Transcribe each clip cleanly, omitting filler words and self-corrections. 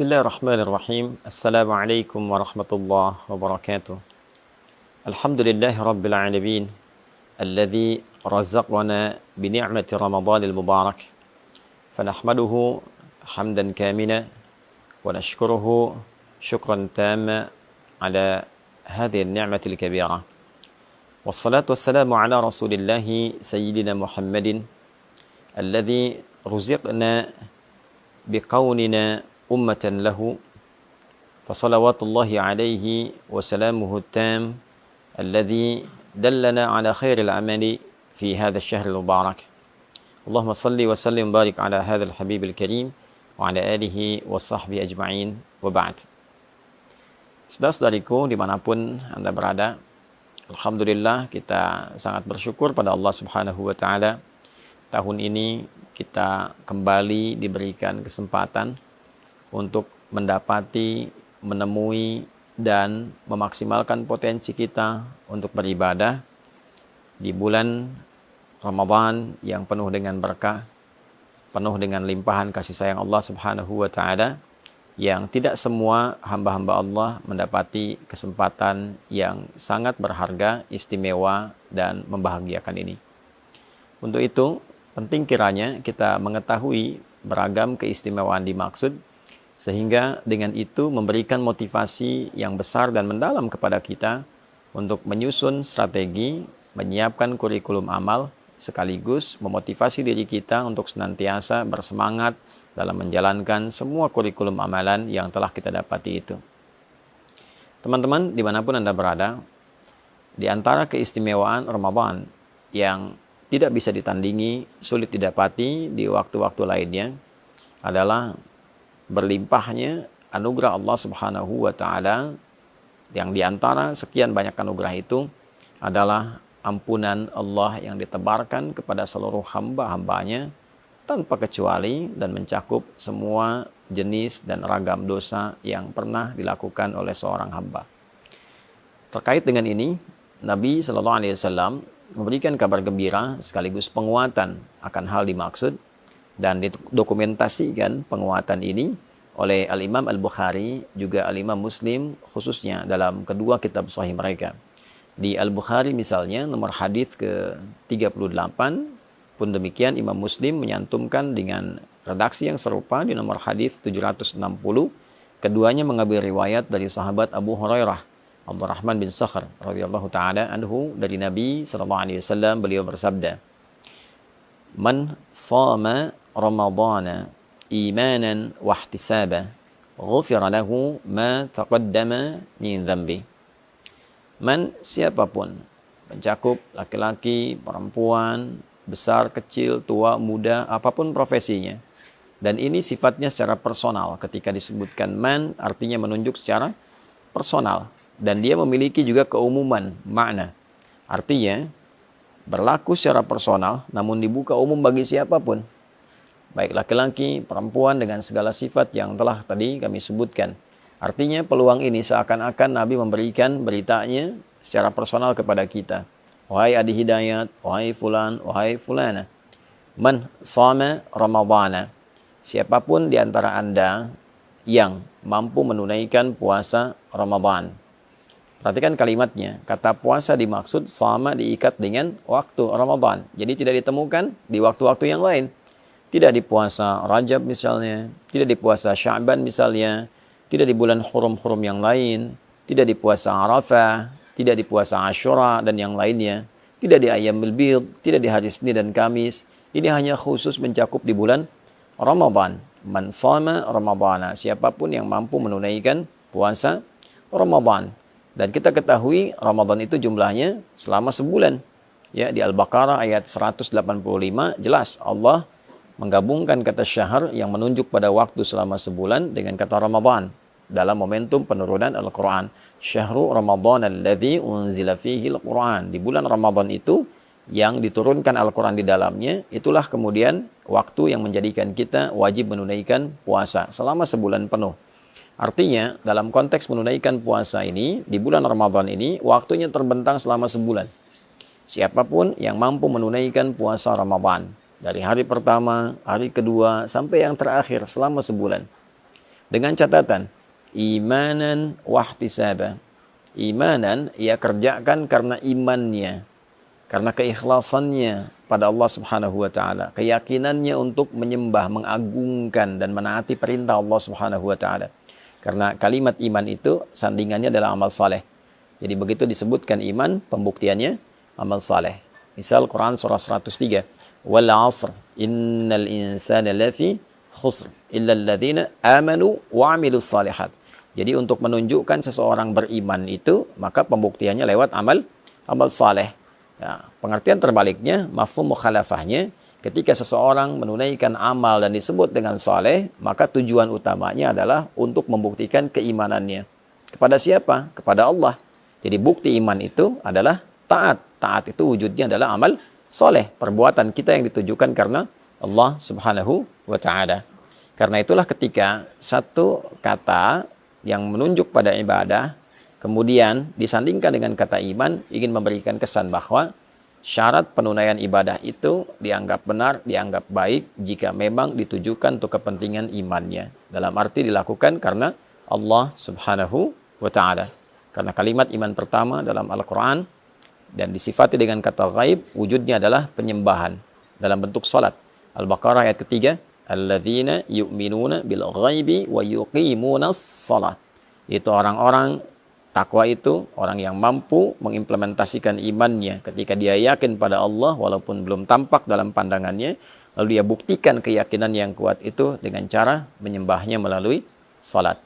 Bismillahirrahmanirrahim. Assalamualaikum warahmatullahi wabarakatuh. Alhamdulillahi rabbil alamin. Alladhi razaqana bini'mati Ramadanil mubarak. Fanahmaduhu hamdan kamila wa nashkuruhu syukran tamma ala hadhihi an-ni'matil kabira. Wassalatu wassalamu ala rasulillahi sayyidina Muhammadin alladhi ruziqna biqaunina ummatan lahu fasalawatullahi alaihi wasalamuhu tam alladhi dallana ala khairil amali fi hadha syahril mubarak. Allahumma salli wa sallim barik ala hadzal habibil karim wa ala alihi wa sahbihi ajma'in wa ba'd. Saudara-saudariku dimanapun Anda berada, alhamdulillah kita sangat bersyukur pada Allah Subhanahu wa taala. Tahun ini kita kembali diberikan kesempatan untuk mendapati, menemui, dan memaksimalkan potensi kita untuk beribadah di bulan Ramadan yang penuh dengan berkah, penuh dengan limpahan kasih sayang Allah Subhanahu wa taala, yang tidak semua hamba-hamba Allah mendapati kesempatan yang sangat berharga, istimewa, dan membahagiakan ini. Untuk itu, penting kiranya kita mengetahui beragam keistimewaan dimaksud, sehingga dengan itu memberikan motivasi yang besar dan mendalam kepada kita untuk menyusun strategi, menyiapkan kurikulum amal, sekaligus memotivasi diri kita untuk senantiasa bersemangat dalam menjalankan semua kurikulum amalan yang telah kita dapati itu. Teman-teman, dimanapun Anda berada, di antara keistimewaan Ramadan yang tidak bisa ditandingi, sulit didapati di waktu-waktu lainnya adalah berlimpahnya anugerah Allah Subhanahu wa taala, yang diantara sekian banyak anugerah itu adalah ampunan Allah yang ditebarkan kepada seluruh hamba-hambanya tanpa kecuali dan mencakup semua jenis dan ragam dosa yang pernah dilakukan oleh seorang hamba. Terkait dengan ini, Nabi Shallallahu Alaihi Wasallam memberikan kabar gembira sekaligus penguatan akan hal dimaksud, dan didokumentasikan penguatan ini oleh Al-Imam Al-Bukhari juga Al-Imam Muslim, khususnya dalam kedua kitab sahih mereka. Di Al-Bukhari misalnya nomor hadis ke-38, pun demikian Imam Muslim menyantumkan dengan redaksi yang serupa di nomor hadis 760. Keduanya mengambil riwayat dari sahabat Abu Hurairah Abdurrahman bin Sakhr radhiyallahu taala anhu dari Nabi sallallahu alaihi wasallam, beliau bersabda, "Man shama Ramadana imanan wa ihtisaba ghufira lahu ma taqaddama min dhanbi." Man, siapapun, mencakup laki-laki, perempuan, besar, kecil, tua, muda, apapun profesinya. Dan ini sifatnya secara personal. Ketika disebutkan man, artinya menunjuk secara personal. Dan dia memiliki juga keumuman makna. Artinya berlaku secara personal, namun dibuka umum bagi siapapun. Baik laki-laki, perempuan, dengan segala sifat yang telah tadi kami sebutkan. Artinya peluang ini seakan-akan Nabi memberikan beritanya secara personal kepada kita. Wahai Adi Hidayat, wahai fulan, wahai fulana. Man shama Ramadana. Siapapun di antara Anda yang mampu menunaikan puasa Ramadan. Perhatikan kalimatnya. Kata puasa dimaksud sama diikat dengan waktu Ramadan. Jadi tidak ditemukan di waktu-waktu yang lain. Tidak di puasa Rajab misalnya, tidak di puasa Sya'ban misalnya, tidak di bulan hurum-hurum yang lain, tidak di puasa Arafah, tidak di puasa Asyura dan yang lainnya, tidak di Ayyamul Bid, tidak di hari Senin dan Kamis. Ini hanya khusus mencakup di bulan Ramadan. Man shama Ramadana, siapapun yang mampu menunaikan puasa Ramadan. Dan kita ketahui Ramadan itu jumlahnya selama sebulan. Ya, di Al-Baqarah ayat 185 jelas Allah menggabungkan kata syahr yang menunjuk pada waktu selama sebulan dengan kata Ramadan dalam momentum penurunan Al-Quran. Syahrul Ramadan alladzi unzila fihi Al-Quran. Di bulan Ramadan itu yang diturunkan Al-Quran di dalamnya, itulah kemudian waktu yang menjadikan kita wajib menunaikan puasa selama sebulan penuh. Artinya dalam konteks menunaikan puasa ini, di bulan Ramadan ini, waktunya terbentang selama sebulan. Siapapun yang mampu menunaikan puasa Ramadan, dari hari pertama, hari kedua, sampai yang terakhir selama sebulan. Dengan catatan imanan wahtisaba. Imanan ia kerjakan karena imannya, karena keikhlasannya pada Allah Subhanahu wa taala, keyakinannya untuk menyembah, mengagungkan dan menaati perintah Allah Subhanahu wa taala. Karena kalimat iman itu sandingannya adalah amal saleh. Jadi begitu disebutkan iman, pembuktiannya amal saleh. Misal Quran surah 103, "Wal 'asr, innal insana lafi khusr, illa alladziina amanu wa 'amilus shalihat." Jadi untuk menunjukkan seseorang beriman itu, maka pembuktiannya lewat amal saleh. Ya, pengertian terbaliknya, mafhum mukhalafahnya, ketika seseorang menunaikan amal dan disebut dengan saleh, maka tujuan utamanya adalah untuk membuktikan keimanannya. Kepada siapa? Kepada Allah. Jadi bukti iman itu adalah taat. Taat itu wujudnya adalah amal saleh, perbuatan kita yang ditujukan karena Allah Subhanahu wa taala. Karena itulah ketika satu kata yang menunjuk pada ibadah kemudian disandingkan dengan kata iman, ingin memberikan kesan bahwa syarat penunaian ibadah itu dianggap benar, dianggap baik jika memang ditujukan untuk kepentingan imannya. Dalam arti dilakukan karena Allah Subhanahu wa taala. Karena kalimat iman pertama dalam Al-Quran dan disifati dengan kata ghaib, wujudnya adalah penyembahan dalam bentuk salat. Al-Baqarah ayat ketiga, alladzina yu'minuna bil ghaibi wa yuqimunas shalah. Itu orang-orang takwa itu orang yang mampu mengimplementasikan imannya ketika dia yakin pada Allah walaupun belum tampak dalam pandangannya, lalu dia buktikan keyakinan yang kuat itu dengan cara menyembahnya melalui salat.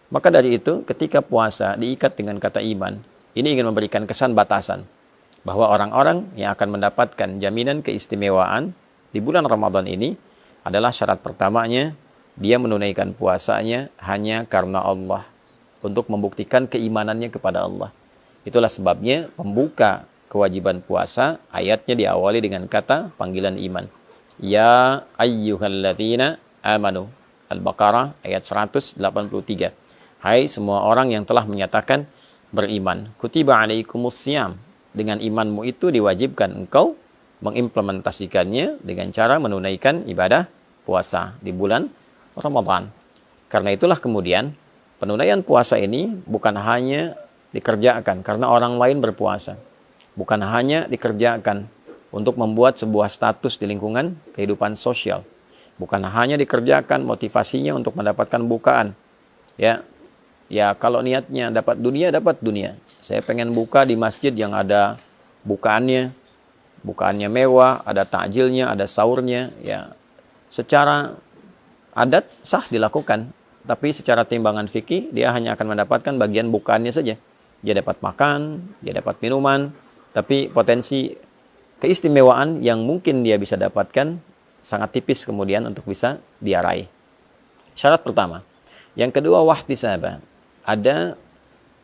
Maka dari itu ketika puasa diikat dengan kata iman, ini ingin memberikan kesan batasan bahwa orang-orang yang akan mendapatkan jaminan keistimewaan di bulan Ramadan ini adalah syarat pertamanya, dia menunaikan puasanya hanya karena Allah, untuk membuktikan keimanannya kepada Allah. Itulah sebabnya pembuka kewajiban puasa, ayatnya diawali dengan kata panggilan iman. Ya ayyuhalladzina amanu. Al-Baqarah ayat 183. Hai semua orang yang telah menyatakan beriman. Kutiba alaikumussyam. Dengan imanmu itu diwajibkan engkau mengimplementasikannya dengan cara menunaikan ibadah puasa di bulan Ramadan. Karena itulah kemudian penunaian puasa ini bukan hanya dikerjakan karena orang lain berpuasa. Bukan hanya dikerjakan untuk membuat sebuah status di lingkungan kehidupan sosial. Bukan hanya dikerjakan motivasinya untuk mendapatkan bukaan. Ya kalau niatnya dapat dunia. Saya pengen buka di masjid yang ada bukaannya mewah, ada takjilnya, ada sahurnya, ya secara adat sah dilakukan, tapi secara timbangan fikih dia hanya akan mendapatkan bagian bukaannya saja. Dia dapat makan, dia dapat minuman, tapi potensi keistimewaan yang mungkin dia bisa dapatkan sangat tipis kemudian untuk bisa dia raih. Syarat pertama. Yang kedua, wahtisaba. Ada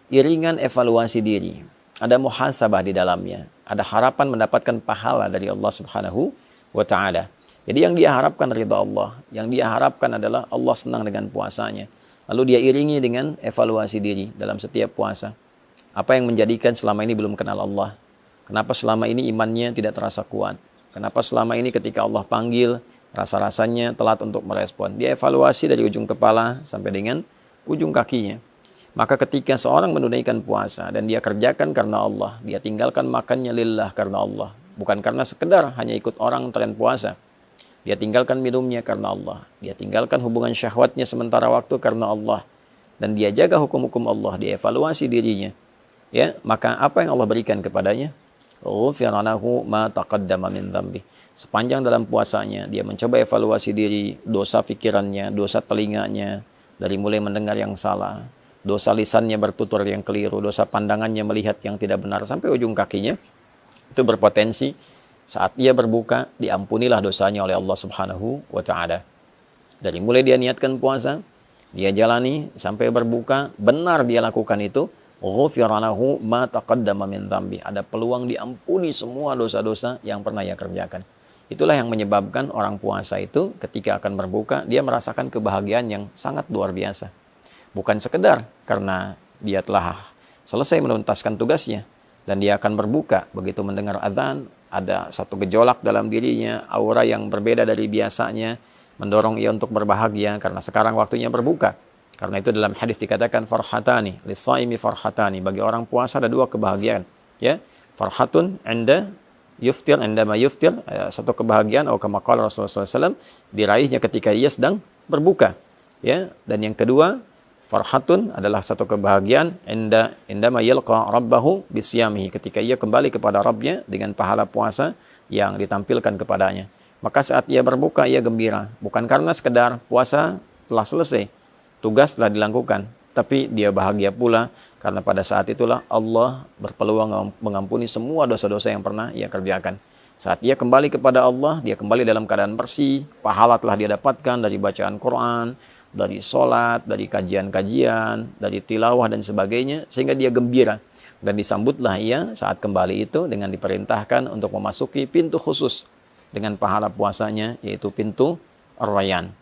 iringan evaluasi diri. Ada muhasabah di dalamnya. Ada harapan mendapatkan pahala dari Allah Subhanahu wa ta'ala. Jadi yang dia harapkan ridha Allah. Yang dia harapkan adalah Allah senang dengan puasanya. Lalu dia iringi dengan evaluasi diri dalam setiap puasa. Apa yang menjadikan selama ini belum kenal Allah? Kenapa selama ini imannya tidak terasa kuat? Kenapa selama ini ketika Allah panggil, rasa-rasanya telat untuk merespon? Dia evaluasi dari ujung kepala sampai dengan ujung kakinya. Maka ketika seorang menunaikan puasa dan dia kerjakan karena Allah, dia tinggalkan makannya lillah karena Allah. Bukan karena sekedar hanya ikut orang tren puasa. Dia tinggalkan minumnya karena Allah. Dia tinggalkan hubungan syahwatnya sementara waktu karena Allah. Dan dia jaga hukum-hukum Allah, dia evaluasi dirinya. Ya, maka apa yang Allah berikan kepadanya? Ghufira lahu ma taqaddama min dzambi. Sepanjang dalam puasanya dia mencoba evaluasi diri, dosa pikirannya, dosa telinganya dari mulai mendengar yang salah, dosa lisannya bertutur yang keliru, dosa pandangannya melihat yang tidak benar sampai ujung kakinya. Itu berpotensi saat ia berbuka diampunilah dosanya oleh Allah Subhanahu wa taala. Dari mulai dia niatkan puasa, dia jalani sampai berbuka, benar dia lakukan itu, ghufira lahu ma taqaddama min dzambi. Ada peluang diampuni semua dosa-dosa yang pernah ia kerjakan. Itulah yang menyebabkan orang puasa itu ketika akan berbuka, dia merasakan kebahagiaan yang sangat luar biasa. Bukan sekedar karena dia telah selesai menuntaskan tugasnya dan dia akan berbuka. Begitu mendengar azan, ada satu gejolak dalam dirinya, aura yang berbeda dari biasanya. mendorong ia untuk berbahagia karena sekarang waktunya berbuka. Karena itu dalam hadis dikatakan farhatani lis-shaimi farhatani, bagi orang puasa ada dua kebahagiaan, ya. Farhatun 'inda yuftir, indama yuftir, satu kebahagiaan atau kama qala Rasulullah SAW, diraihnya ketika ia sedang berbuka, ya. Dan yang kedua, farhatun adalah satu kebahagiaan indama yalqa rabbahu bisyamihi, ketika ia kembali kepada Rabbnya dengan pahala puasa yang ditampilkan kepadanya. Maka saat ia berbuka, ia gembira. Bukan karena sekedar puasa telah selesai, tugas telah dilakukan, tapi dia bahagia pula karena pada saat itulah Allah berpeluang mengampuni semua dosa-dosa yang pernah ia kerjakan. Saat ia kembali kepada Allah, dia kembali dalam keadaan bersih, pahala telah dia dapatkan dari bacaan Quran, dari sholat, dari kajian-kajian, dari tilawah dan sebagainya, sehingga dia gembira. Dan disambutlah ia saat kembali itu dengan diperintahkan untuk memasuki pintu khusus dengan pahala puasanya, yaitu pintu Ar-Rayyan.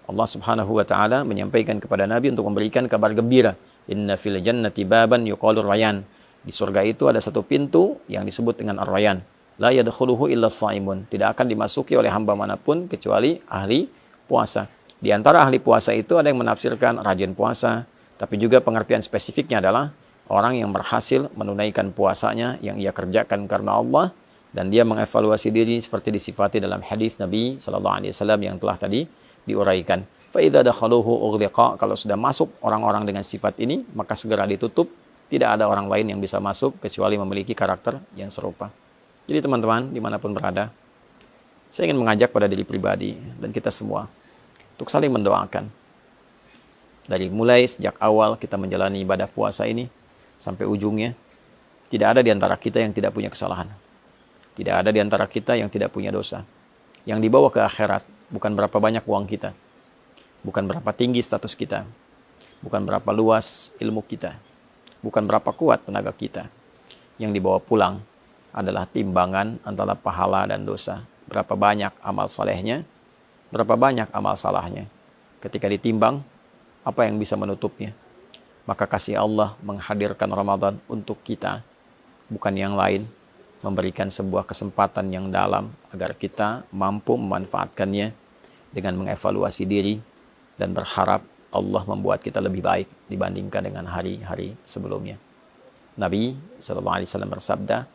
Allah Subhanahu wa taala menyampaikan kepada Nabi untuk memberikan kabar gembira. Inna fil jannati baban yuqalu Ar-Rayyan. Di surga itu ada satu pintu yang disebut dengan Ar-Rayyan. La yadkhuluhu illa as-shaimun. Tidak akan dimasuki oleh hamba manapun kecuali ahli puasa. Di antara ahli puasa itu ada yang menafsirkan rajin puasa, tapi juga pengertian spesifiknya adalah orang yang berhasil menunaikan puasanya yang ia kerjakan karena Allah, dan dia mengevaluasi diri seperti disifati dalam hadis Nabi SAW yang telah tadi diuraikan. Fa idza dakhaluhu ughliqa, kalau sudah masuk orang-orang dengan sifat ini, maka segera ditutup. Tidak ada orang lain yang bisa masuk kecuali memiliki karakter yang serupa. Jadi teman-teman, dimanapun berada, saya ingin mengajak pada diri pribadi dan kita semua untuk saling mendoakan. Dari mulai sejak awal kita menjalani ibadah puasa ini sampai ujungnya, tidak ada di antara kita yang tidak punya kesalahan. Tidak ada di antara kita yang tidak punya dosa. Yang dibawa ke akhirat bukan berapa banyak uang kita, bukan berapa tinggi status kita, bukan berapa luas ilmu kita, bukan berapa kuat tenaga kita. Yang dibawa pulang adalah timbangan antara pahala dan dosa. Berapa banyak amal salehnya, berapa banyak amal salahnya. Ketika ditimbang, apa yang bisa menutupnya? Maka kasih Allah menghadirkan Ramadan untuk kita, bukan yang lain, memberikan sebuah kesempatan yang dalam agar kita mampu memanfaatkannya dengan mengevaluasi diri dan berharap Allah membuat kita lebih baik dibandingkan dengan hari-hari sebelumnya. Nabi SAW bersabda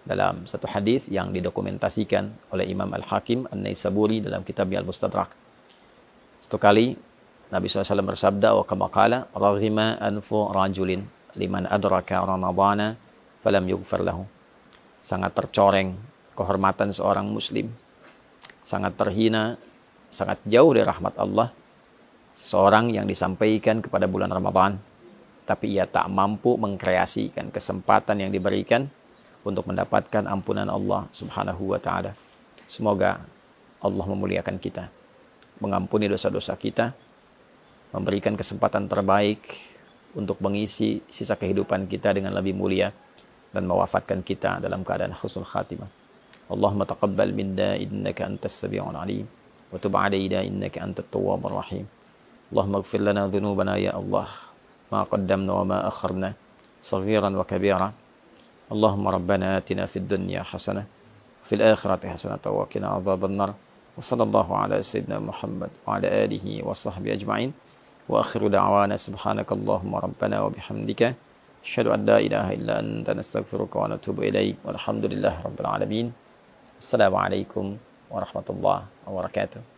dalam satu hadis yang didokumentasikan oleh Imam Al-Hakim An-Naisaburi dalam kitabnya Al-Mustadrak. Satu kali Nabi SAW bersabda, wa kama qala raghima anfu rajulin liman adraka ramadhana falam yughfar lahu. Sangat tercoreng kehormatan seorang muslim, sangat terhina, sangat jauh dari rahmat Allah seorang yang disampaikan kepada bulan Ramadan, tapi ia tak mampu mengkreasikan kesempatan yang diberikan untuk mendapatkan ampunan Allah Subhanahu wa ta'ala. Semoga Allah memuliakan kita, mengampuni dosa-dosa kita, memberikan kesempatan terbaik untuk mengisi sisa kehidupan kita dengan lebih mulia, dan mewafatkan kita dalam keadaan husnul khatimah. Allahumma taqabbal minna innaka antas sami'ul alim wa tub 'alaina innaka antat tawwabur rahim. Allahumma ighfir lana dhunubana ya Allah, ma qaddamna wa ma akharna, saghiran wa kabira. Allahumma rabbana atina fid dunya hasanah, fil akhirati hasanah wa qina adzaban nar. Wa sallallahu ala sayyidina Muhammad wa ala alihi wa sahbihi ajma'in. Wa akhiru da'wana subhanakallahumma rabbana wa bihamdika asyhadu an la ilaha illa anta nastaghfiruka wa natubu ilaik. Walhamdulillahi rabbil alamin. Assalamualaikum warahmatullahi wabarakatuh.